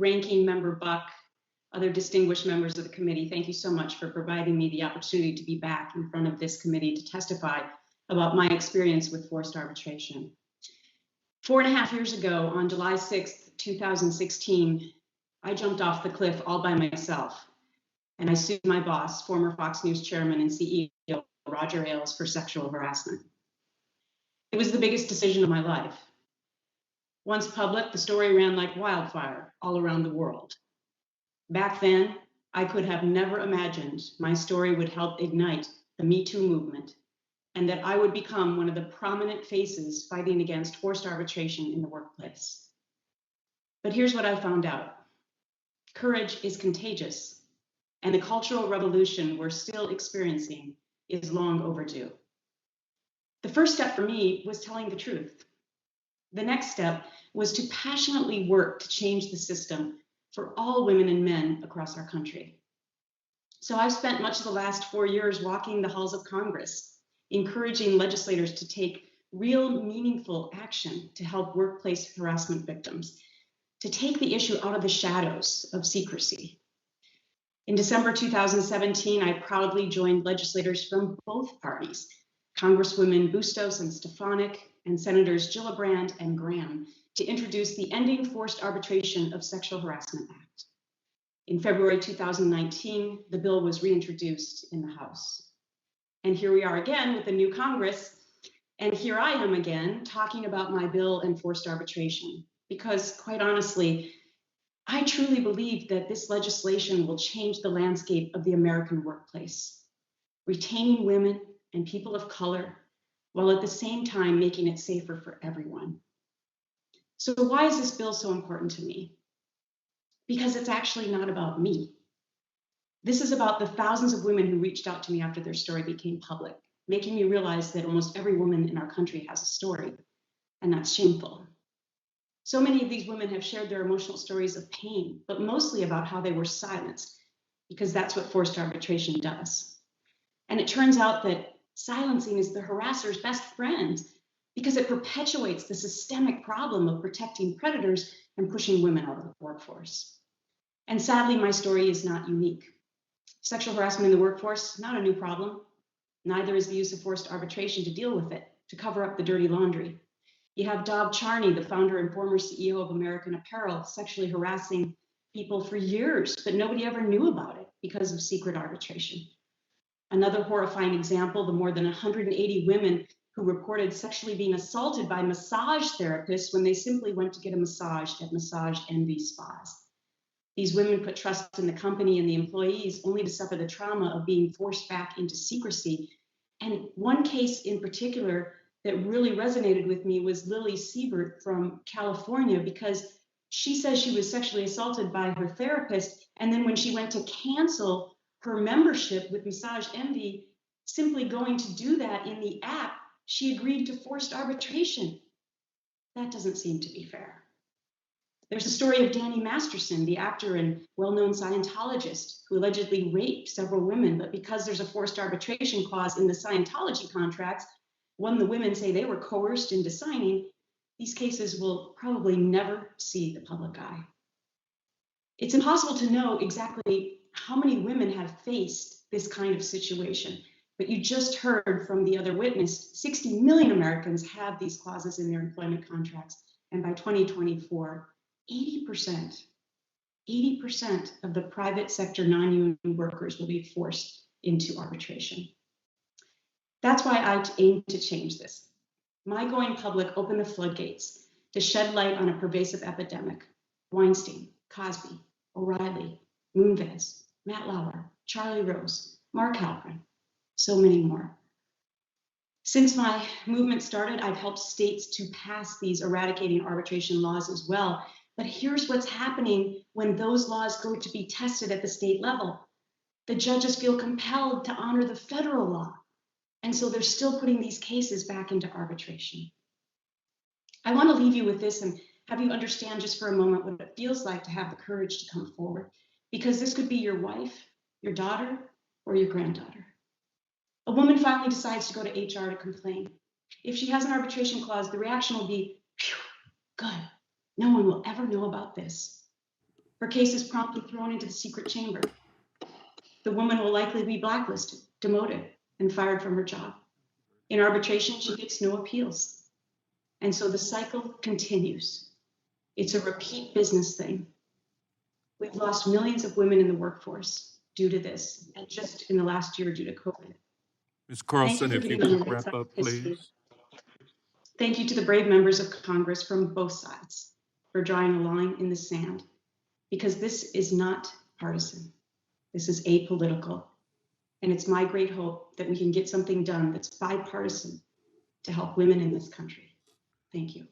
Ranking Member Buck, other distinguished members of the committee, thank you so much for providing me the opportunity to be back in front of this committee to testify about my experience with forced arbitration. 4.5 years ago, on July 6th, 2016, I jumped off the cliff all by myself, and I sued my boss, former Fox News chairman and CEO, Roger Ailes, for sexual harassment. It was the biggest decision of my life. Once public, the story ran like wildfire all around the world. Back then, I could have never imagined my story would help ignite the Me Too movement, and that I would become one of the prominent faces fighting against forced arbitration in the workplace. But here's what I found out. Courage is contagious, and the cultural revolution we're still experiencing is long overdue. The first step for me was telling the truth. The next step was to passionately work to change the system for all women and men across our country. So I've spent much of the last 4 years walking the halls of Congress, encouraging legislators to take real, meaningful action to help workplace harassment victims, to take the issue out of the shadows of secrecy. In December 2017, I proudly joined legislators from both parties, Congresswomen Bustos and Stefanik, and Senators Gillibrand and Graham, to introduce the Ending Forced Arbitration of Sexual Harassment Act. In February 2019, the bill was reintroduced in the House. And here we are again with the new Congress, and here I am again talking about my bill and forced arbitration, because quite honestly, I truly believe that this legislation will change the landscape of the American workplace, retaining women and people of color, while at the same time making it safer for everyone. So why is this bill so important to me? Because it's actually not about me. This is about the thousands of women who reached out to me after their story became public, making me realize that almost every woman in our country has a story, and that's shameful. So many of these women have shared their emotional stories of pain, but mostly about how they were silenced, because that's what forced arbitration does. And it turns out that silencing is the harasser's best friend, because it perpetuates the systemic problem of protecting predators and pushing women out of the workforce. And sadly, my story is not unique. Sexual harassment in the workforce, not a new problem. Neither is the use of forced arbitration to deal with it, to cover up the dirty laundry. You have Dob Charney, the founder and former CEO of American Apparel, sexually harassing people for years, but nobody ever knew about it because of secret arbitration. Another horrifying example, the more than 180 women who reported sexually being assaulted by massage therapists when they simply went to get a massage at Massage Envy spas. These women put trust in the company and the employees only to suffer the trauma of being forced back into secrecy. And one case in particular that really resonated with me was Lily Siebert from California, because she says she was sexually assaulted by her therapist, and then when she went to cancel her membership with Massage Envy, simply going to do that in the app, she agreed to forced arbitration. That doesn't seem to be fair. There's the story of Danny Masterson, the actor and well-known Scientologist who allegedly raped several women, but because there's a forced arbitration clause in the Scientology contracts, one the women say they were coerced into signing, these cases will probably never see the public eye. It's impossible to know exactly how many women have faced this kind of situation, but you just heard from the other witness, 60 million Americans have these clauses in their employment contracts, and by 2024, 80% of the private sector non-union workers will be forced into arbitration. That's why I aim to change this. My going public opened the floodgates to shed light on a pervasive epidemic. Weinstein, Cosby, O'Reilly, Moonves, Matt Lauer, Charlie Rose, Mark Halperin, so many more. Since my movement started, I've helped states to pass these eradicating arbitration laws as well. But here's what's happening when those laws go to be tested at the state level. The judges feel compelled to honor the federal law. And so they're still putting these cases back into arbitration. I want to leave you with this and have you understand just for a moment what it feels like to have the courage to come forward, because this could be your wife, your daughter, or your granddaughter. A woman finally decides to go to HR to complain. If she has an arbitration clause, the reaction will be, phew, good. No one will ever know about this. Her case is promptly thrown into the secret chamber. The woman will likely be blacklisted, demoted, and fired from her job. In arbitration, she gets no appeals. And so the cycle continues. It's a repeat business thing. We've lost millions of women in the workforce due to this, and just in the last year due to COVID. Ms. Carlson, if you could wrap up, please. Thank you to the brave members of Congress from both sides for drawing a line in the sand, because this is not partisan. This is apolitical. And it's my great hope that we can get something done that's bipartisan to help women in this country. Thank you.